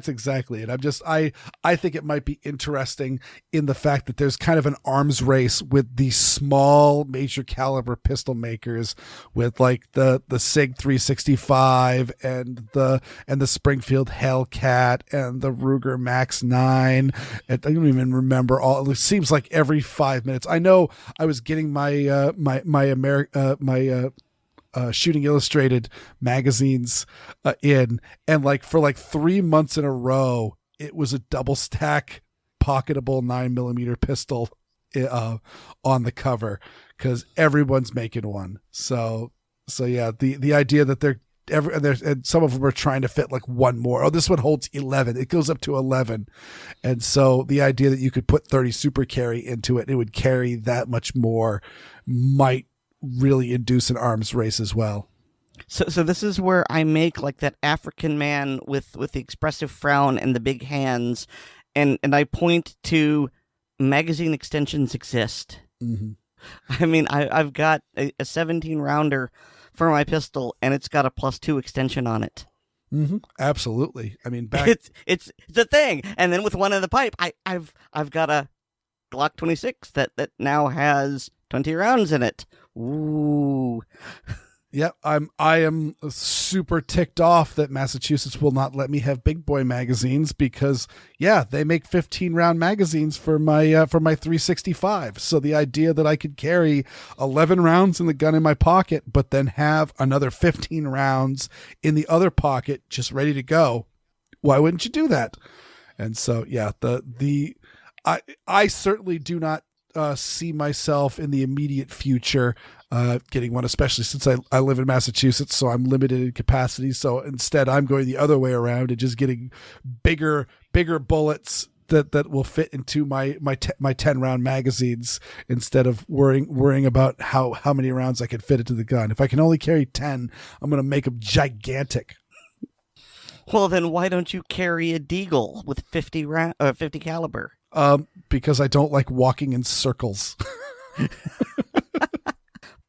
exactly it. I think it might be interesting in the fact that there's kind of an arms race with the small major caliber pistol makers, with like the SIG 365 and the Springfield Hellcat and the Ruger Max 9. I don't even remember all. It seems like every 5 minutes. I know I was getting my Shooting Illustrated magazines in, and like for like 3 months in a row, it was a double stack pocketable 9mm pistol on the cover, because everyone's making one. So yeah, the idea that and some of them are trying to fit like one more. Oh, this one holds 11. It goes up to 11. And so the idea that you could put 30 super carry into it, it would carry that much more, might really induce an arms race as well. So this is where I make like that African man with the expressive frown and the big hands, and I point to magazine extensions exist. Mm-hmm. I mean, I've got a 17 rounder for my pistol, and it's got a +2 extension on it. Mm-hmm. Absolutely. I mean, it's a thing. And then with one in the pipe, I've got a Glock 26 that now has 20 rounds in it. Ooh. Yeah, I am super ticked off that Massachusetts will not let me have big boy magazines because, yeah, they make 15 round magazines for my 365. So the idea that I could carry 11 rounds in the gun in my pocket, but then have another 15 rounds in the other pocket just ready to go, why wouldn't you do that? And so, yeah, I certainly do not see myself in the immediate future getting one, especially since I live in Massachusetts, so I'm limited in capacity. So instead, I'm going the other way around and just getting bigger bullets that will fit into my 10 round magazines instead of worrying about how many rounds I can fit into the gun. If I can only carry 10, I'm going to make them gigantic. Well, then why don't you carry a Deagle with 50 caliber? Because I don't like walking in circles.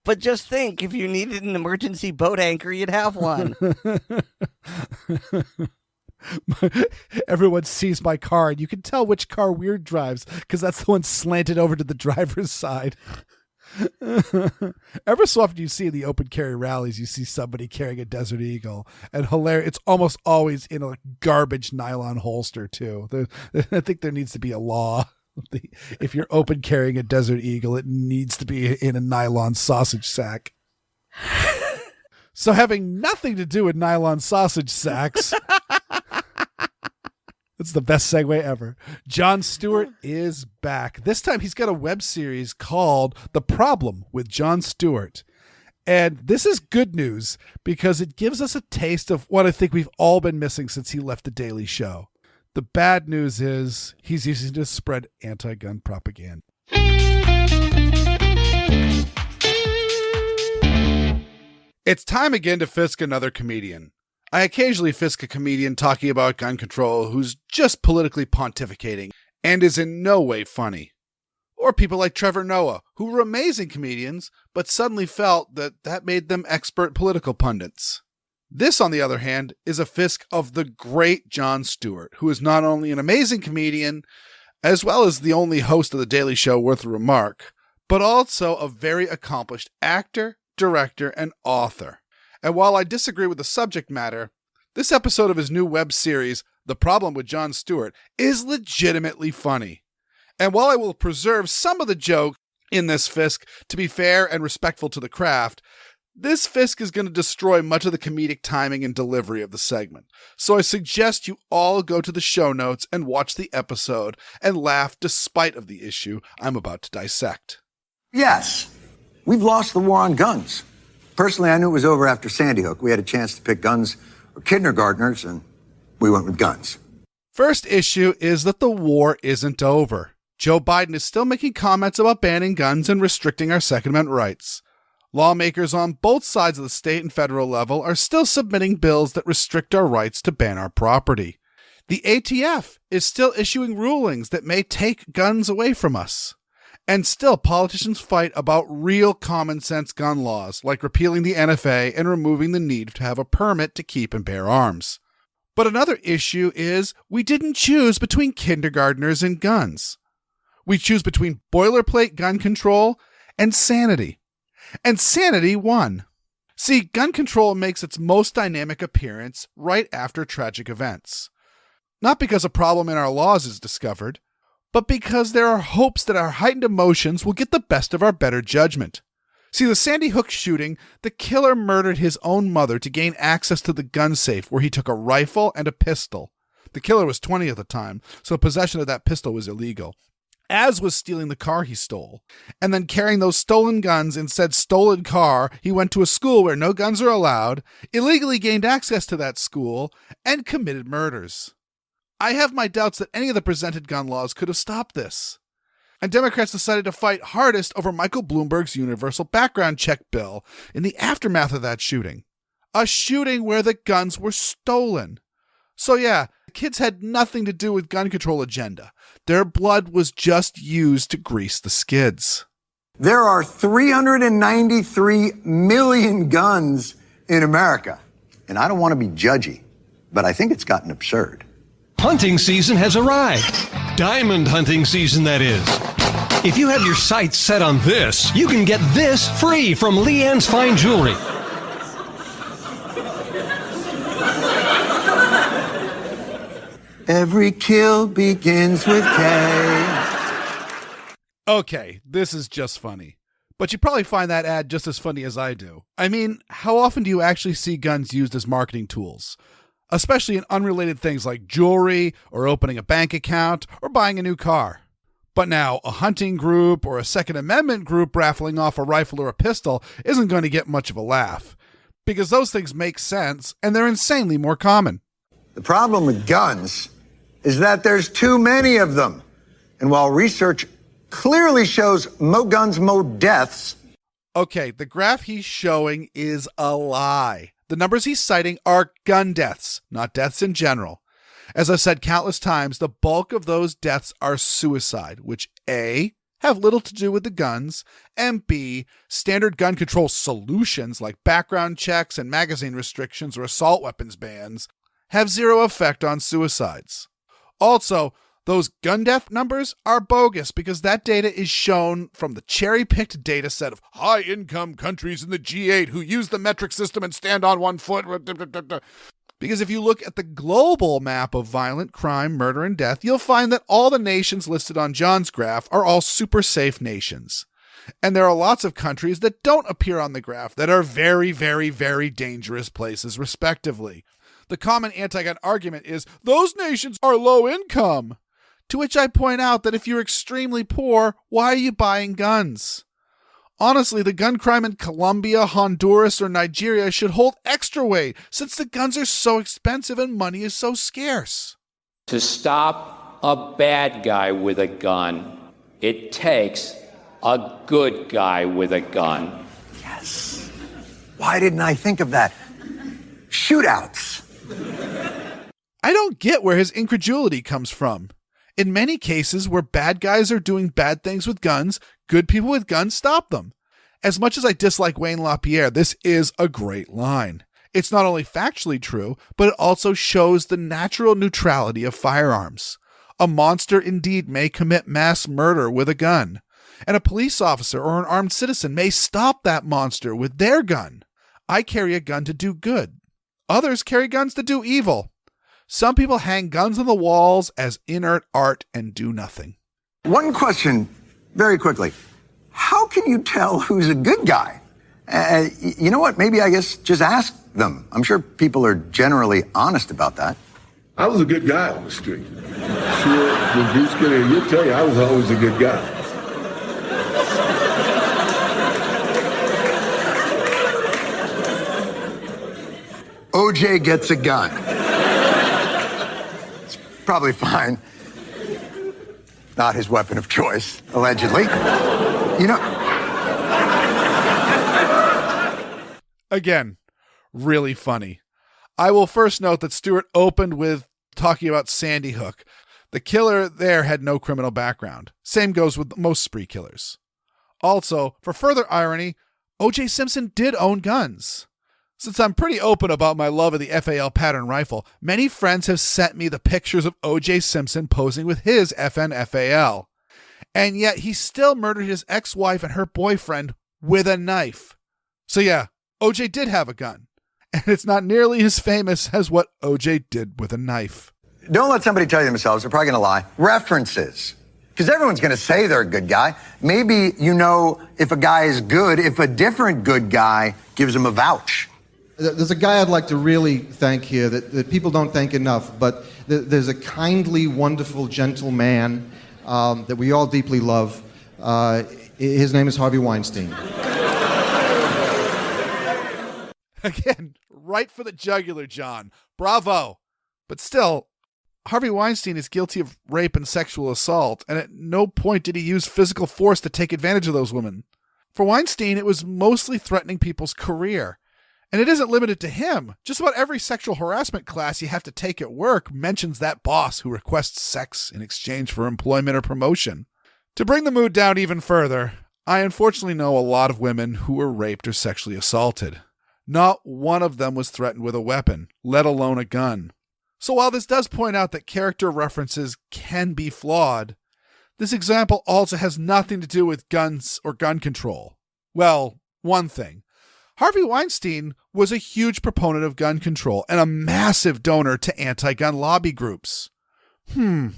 But just think, if you needed an emergency boat anchor, you'd have one. Everyone sees my car, and you can tell which car Weer'd drives because that's the one slanted over to the driver's side. Ever so often you see in the open carry rallies, you see somebody carrying a Desert Eagle, and hilarious. It's almost always in a garbage nylon holster too. I think there needs to be a law. If you're open carrying a Desert Eagle, it needs to be in a nylon sausage sack. So having nothing to do with nylon sausage sacks, that's the best segue ever. Jon Stewart is back. This time he's got a web series called The Problem with Jon Stewart. And this is good news because it gives us a taste of what I think we've all been missing since he left The Daily Show. The bad news is he's using it to spread anti-gun propaganda. It's time again to Fisk another comedian. I occasionally Fisk a comedian talking about gun control who's just politically pontificating and is in no way funny. Or people like Trevor Noah, who were amazing comedians, but suddenly felt that made them expert political pundits. This, on the other hand, is a Fisk of the great Jon Stewart, who is not only an amazing comedian, as well as the only host of The Daily Show worth a remark, but also a very accomplished actor, director, and author. And while I disagree with the subject matter, this episode of his new web series, The Problem with Jon Stewart, is legitimately funny. And while I will preserve some of the joke in this Fisk to be fair and respectful to the craft, this Fisk is going to destroy much of the comedic timing and delivery of the segment. So I suggest you all go to the show notes and watch the episode and laugh despite of the issue I'm about to dissect. Yes, we've lost the war on guns. Personally, I knew it was over after Sandy Hook. We had a chance to pick guns or kindergartners, and we went with guns. First issue is that the war isn't over. Joe Biden is still making comments about banning guns and restricting our Second Amendment rights. Lawmakers on both sides of the state and federal level are still submitting bills that restrict our rights to ban our property. The ATF is still issuing rulings that may take guns away from us. And still politicians fight about real common sense gun laws, like repealing the NFA and removing the need to have a permit to keep and bear arms. But another issue is we didn't choose between kindergartners and guns. We choose between boilerplate gun control and sanity. And sanity won. See, gun control makes its most dynamic appearance right after tragic events. Not because a problem in our laws is discovered, but because there are hopes that our heightened emotions will get the best of our better judgment. See, the Sandy Hook shooting, the killer murdered his own mother to gain access to the gun safe where he took a rifle and a pistol. The killer was 20 at the time, so possession of that pistol was illegal. as was stealing the car he stole. And then carrying those stolen guns in said stolen car, he went to a school where no guns are allowed, illegally gained access to that school, and committed murders. I have my doubts that any of the presented gun laws could have stopped this. And Democrats decided to fight hardest over Michael Bloomberg's universal background check bill in the aftermath of that shooting. A shooting where the guns were stolen. So yeah, the kids had nothing to do with gun control agenda. Their blood was just used to grease the skids. There are 393 million guns in America. And I don't want to be judgy, but I think it's gotten absurd. Hunting season has arrived. Diamond hunting season, that is. If you have your sights set on this, you can get this free from Leanne's Fine Jewelry. Every kill begins with K. Okay, this is just funny. But you probably find that ad just as funny as I do. I mean, how often do you actually see guns used as marketing tools? Especially in unrelated things like jewelry, or opening a bank account, or buying a new car. But now, a hunting group or a Second Amendment group raffling off a rifle or a pistol isn't going to get much of a laugh. Because those things make sense, and they're insanely more common. The problem with guns is that there's too many of them. And while research clearly shows mo guns, mo deaths. Okay, the graph he's showing is a lie. The numbers he's citing are gun deaths, not deaths in general. As I've said countless times, the bulk of those deaths are suicide, which A, have little to do with the guns, and B, standard gun control solutions like background checks and magazine restrictions or assault weapons bans have zero effect on suicides. Also, those gun death numbers are bogus because that data is shown from the cherry-picked data set of high-income countries in the G8 who use the metric system and stand on one foot. Because if you look at the global map of violent crime, murder, and death, you'll find that all the nations listed on John's graph are all super safe nations. And there are lots of countries that don't appear on the graph that are very, very, very dangerous places, respectively. The common anti-gun argument is, those nations are low income. To which I point out that if you're extremely poor, why are you buying guns? Honestly, the gun crime in Colombia, Honduras, or Nigeria should hold extra weight, since the guns are so expensive and money is so scarce. To stop a bad guy with a gun, it takes a good guy with a gun. Yes. Why didn't I think of that? Shootouts. I don't get where his incredulity comes from. In many cases where bad guys are doing bad things with guns, good people with guns stop them. As much as I dislike Wayne LaPierre, this is a great line. It's not only factually true, but it also shows the natural neutrality of firearms. A monster indeed may commit mass murder with a gun, and a police officer or an armed citizen may stop that monster with their gun. I carry a gun to do good. Others carry guns to do evil. Some people hang guns on the walls as inert art and do nothing. One question, very quickly. How can you tell who's a good guy? You know what? Maybe I guess just ask them. I'm sure people are generally honest about that. I was a good guy on the street. Sure, when Bruce Skinner, he'll tell you I was always a good guy. OJ gets a gun. Probably fine. Not his weapon of choice, allegedly. You know. Again, really funny. I will first note that Stewart opened with talking about Sandy Hook. The killer there had no criminal background. Same goes with most spree killers. Also, for further irony, O.J. Simpson did own guns. Since I'm pretty open about my love of the FAL pattern rifle, many friends have sent me the pictures of O.J. Simpson posing with his FN FAL. And yet he still murdered his ex-wife and her boyfriend with a knife. So yeah, O.J. did have a gun. And it's not nearly as famous as what O.J. did with a knife. Don't let somebody tell you themselves, they're probably going to lie. References. Because everyone's going to say they're a good guy. Maybe you know if a guy is good, if a different good guy gives him a vouch. There's a guy I'd like to really thank here that people don't thank enough, but there's a kindly, wonderful, gentle man that we all deeply love. His name is Harvey Weinstein. Again, right for the jugular, John. Bravo. But still, Harvey Weinstein is guilty of rape and sexual assault, and at no point did he use physical force to take advantage of those women. For Weinstein, it was mostly threatening people's career. And it isn't limited to him. Just about every sexual harassment class you have to take at work mentions that boss who requests sex in exchange for employment or promotion. To bring the mood down even further, I unfortunately know a lot of women who were raped or sexually assaulted. Not one of them was threatened with a weapon, let alone a gun. So while this does point out that character references can be flawed, this example also has nothing to do with guns or gun control. Well, one thing. Harvey Weinstein was a huge proponent of gun control and a massive donor to anti-gun lobby groups. I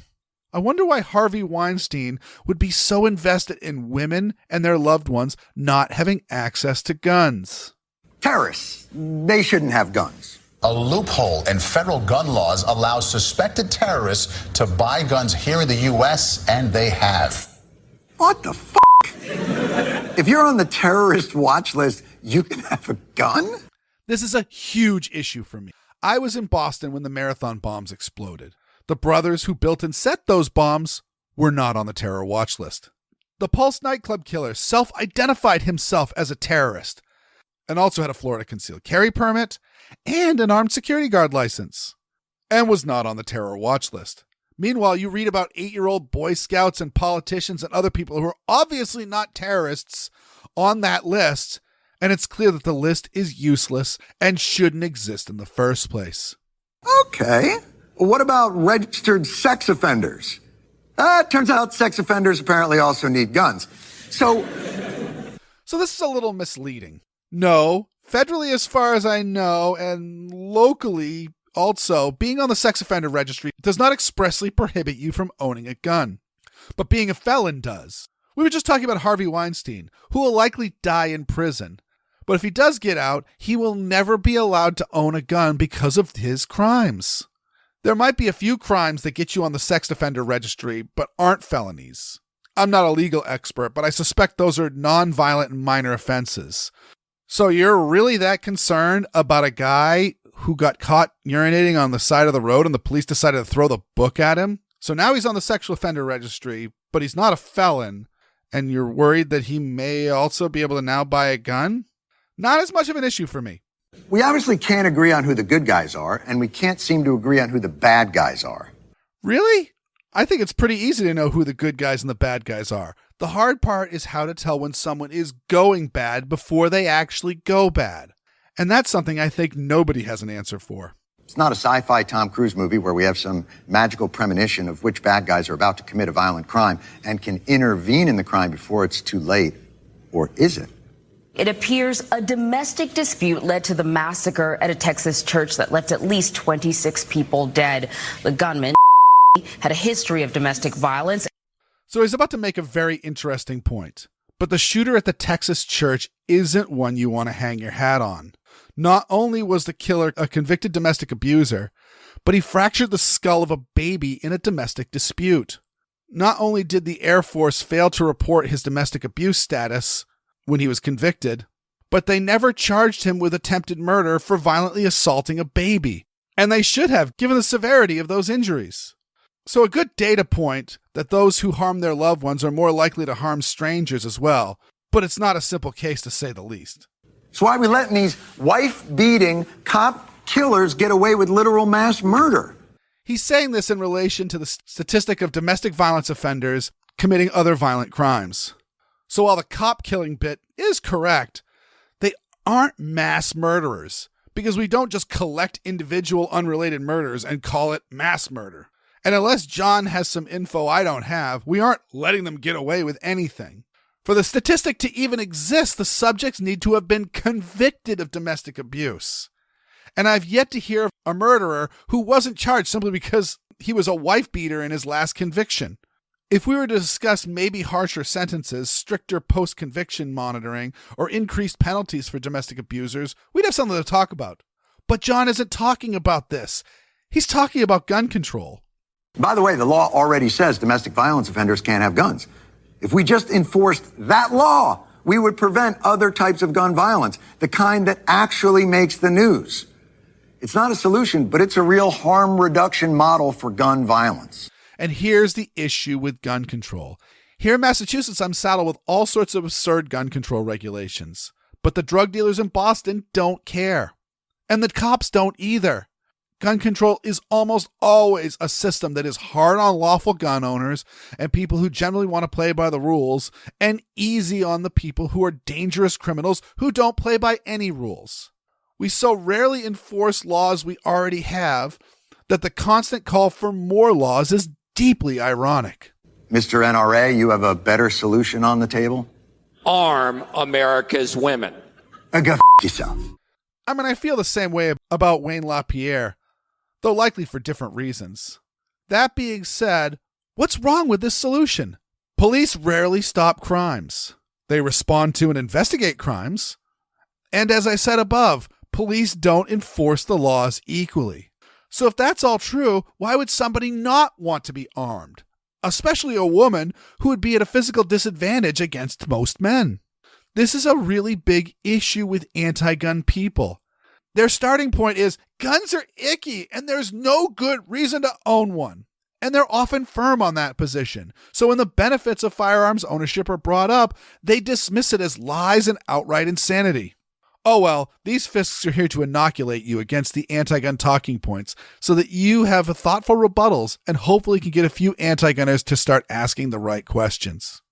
wonder why Harvey Weinstein would be so invested in women and their loved ones not having access to guns. Terrorists, they shouldn't have guns. A loophole in federal gun laws allows suspected terrorists to buy guns here in the U.S., and they have. What the f***? If you're on the terrorist watch list, you can have a gun? This is a huge issue for me. I was in Boston when the Marathon bombs exploded. The brothers who built and set those bombs were not on the terror watch list. The Pulse nightclub killer self-identified himself as a terrorist and also had a Florida concealed carry permit and an armed security guard license and was not on the terror watch list. Meanwhile, you read about 8-year-old Boy Scouts and politicians and other people who are obviously not terrorists on that list, and it's clear that the list is useless and shouldn't exist in the first place. Okay. Well, what about registered sex offenders? It turns out sex offenders apparently also need guns. So this is a little misleading. No, federally as far as I know, and locally also, being on the sex offender registry does not expressly prohibit you from owning a gun. But being a felon does. We were just talking about Harvey Weinstein, who will likely die in prison. But if he does get out, he will never be allowed to own a gun because of his crimes. There might be a few crimes that get you on the sex offender registry, but aren't felonies. I'm not a legal expert, but I suspect those are non-violent and minor offenses. So you're really that concerned about a guy who got caught urinating on the side of the road and the police decided to throw the book at him? So now he's on the sexual offender registry, but he's not a felon, and you're worried that he may also be able to now buy a gun? Not as much of an issue for me. we obviously can't agree on who the good guys are, and we can't seem to agree on who the bad guys are. Really? I think it's pretty easy to know who the good guys and the bad guys are. The hard part is how to tell when someone is going bad before they actually go bad. And that's something I think nobody has an answer for. It's not a sci-fi Tom Cruise movie where we have some magical premonition of which bad guys are about to commit a violent crime and can intervene in the crime before it's too late. Or is it? It appears a domestic dispute led to the massacre at a Texas church that left at least 26 people dead. The gunman had a history of domestic violence. So he's about to make a very interesting point. But the shooter at the Texas church isn't one you want to hang your hat on. Not only was the killer a convicted domestic abuser, but he fractured the skull of a baby in a domestic dispute. Not only did the Air Force fail to report his domestic abuse status when he was convicted, but they never charged him with attempted murder for violently assaulting a baby. And they should have, given the severity of those injuries. So a good data point that those who harm their loved ones are more likely to harm strangers as well, but it's not a simple case to say the least. It's why we're letting these wife-beating cop killers get away with literal mass murder. He's saying this in relation to the statistic of domestic violence offenders committing other violent crimes. So while the cop killing bit is correct, they aren't mass murderers, because we don't just collect individual unrelated murders and call it mass murder. And unless John has some info I don't have, we aren't letting them get away with anything. For the statistic to even exist, the subjects need to have been convicted of domestic abuse. And I've yet to hear of a murderer who wasn't charged simply because he was a wife beater in his last conviction. If we were to discuss maybe harsher sentences, stricter post-conviction monitoring, or increased penalties for domestic abusers, we'd have something to talk about. But John isn't talking about this. He's talking about gun control. By the way, the law already says domestic violence offenders can't have guns. If we just enforced that law, we would prevent other types of gun violence, the kind that actually makes the news. It's not a solution, but it's a real harm reduction model for gun violence. And here's the issue with gun control. Here in Massachusetts, I'm saddled with all sorts of absurd gun control regulations. But the drug dealers in Boston don't care. And the cops don't either. Gun control is almost always a system that is hard on lawful gun owners and people who generally want to play by the rules, and easy on the people who are dangerous criminals who don't play by any rules. We so rarely enforce laws we already have that the constant call for more laws is deeply ironic. Mr. NRA, you have a better solution on the table? Arm America's women. Go f*** yourself. I mean, I feel the same way about Wayne LaPierre, though likely for different reasons. That being said, what's wrong with this solution? Police rarely stop crimes. They respond to and investigate crimes. And as I said above, police don't enforce the laws equally. So if that's all true, why would somebody not want to be armed? Especially a woman who would be at a physical disadvantage against most men. This is a really big issue with anti-gun people. Their starting point is guns are icky and there's no good reason to own one. And they're often firm on that position. So when the benefits of firearms ownership are brought up, they dismiss it as lies and outright insanity. Oh well, these Fisks are here to inoculate you against the anti-gun talking points so that you have thoughtful rebuttals and hopefully can get a few anti-gunners to start asking the right questions.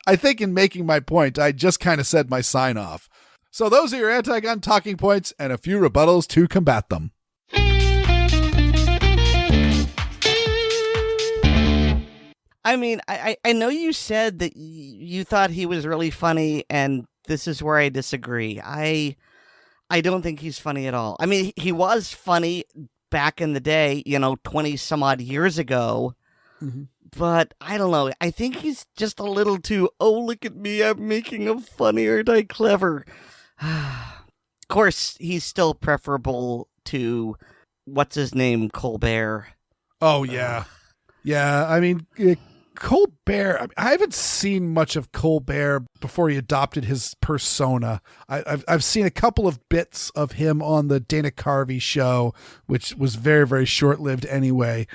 I think in making my point, I just kind of said my sign off. So those are your anti-gun talking points and a few rebuttals to combat them. I mean, I know you said that you thought he was really funny, and this is where I disagree. I don't think he's funny at all. I mean, he was funny back in the day, 20 some odd years ago. Mm-hmm. But I don't know. I think he's just a little too, oh, look at me, I'm making him funny, aren't I clever? Of course, he's still preferable to, what's his name, Colbert. Oh, yeah. Yeah, I mean, Colbert, I haven't seen much of Colbert before he adopted his persona. I've seen a couple of bits of him on the Dana Carvey show, which was very, very short-lived anyway.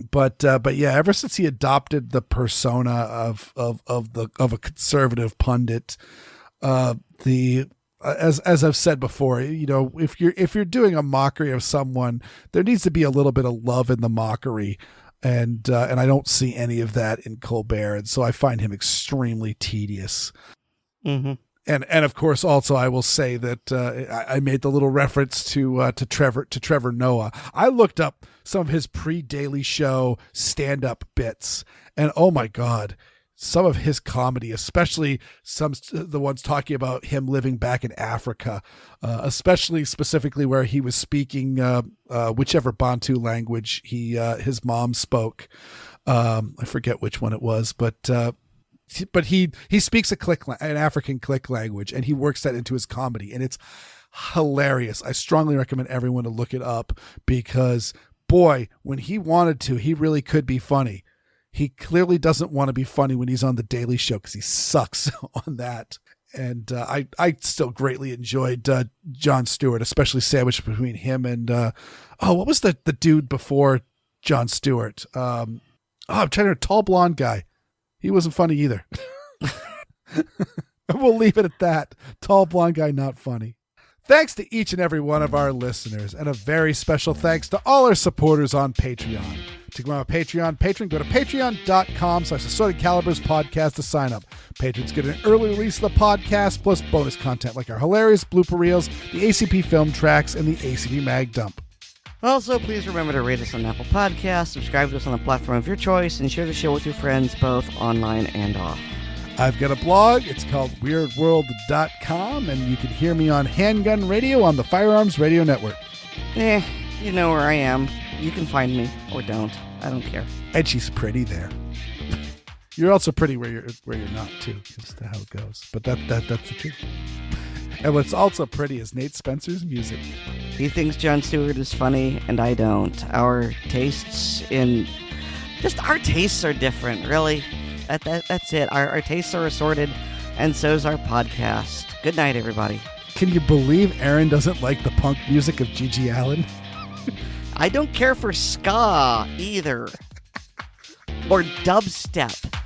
But yeah, ever since he adopted the persona of a conservative pundit, as I've said before, if you're doing a mockery of someone, there needs to be a little bit of love in the mockery, and I don't see any of that in Colbert, and so I find him extremely tedious. Mm-hmm. And of course, also I will say that I made the little reference to Trevor Noah. I looked up some of his pre-Daily Show stand-up bits, and oh my God, some of his comedy, especially the ones talking about him living back in Africa, specifically where he was speaking whichever Bantu language his mom spoke. I forget which one it was, but he speaks an African click language, and he works that into his comedy, and it's hilarious. I strongly recommend everyone to look it up because, boy, when he wanted to, he really could be funny. He clearly doesn't want to be funny when he's on the Daily Show because he sucks on that. And I still greatly enjoyed Jon Stewart, especially sandwiched between him and what was the dude before Jon Stewart? I'm trying to remember, tall blonde guy. He wasn't funny either. We'll leave it at that. Tall blonde guy, not funny. Thanks to each and every one of our listeners, and a very special thanks to all our supporters on Patreon. To become a Patreon patron, go to patreon.com/Assorted Calibers podcast to sign up. Patrons get an early release of the podcast, plus bonus content like our hilarious blooper reels, the ACP film tracks, and the ACP mag dump. Also, please remember to rate us on Apple Podcasts, subscribe to us on the platform of your choice, and share the show with your friends, both online and off. I've got a blog. It's called Weir'dWorld.com, and you can hear me on Handgun Radio on the Firearms Radio Network. You know where I am. You can find me, or don't. I don't care. And she's pretty there. You're also pretty where you're not too. That's how it goes. But that's the truth. And what's also pretty is Nate Spencer's music. He thinks Jon Stewart is funny, and I don't. Our tastes are different, really. That's it. Our tastes are assorted, and so's our podcast. Good night, everybody. Can you believe Aaron doesn't like the punk music of Gigi Allen? I don't care for ska either. Or dubstep.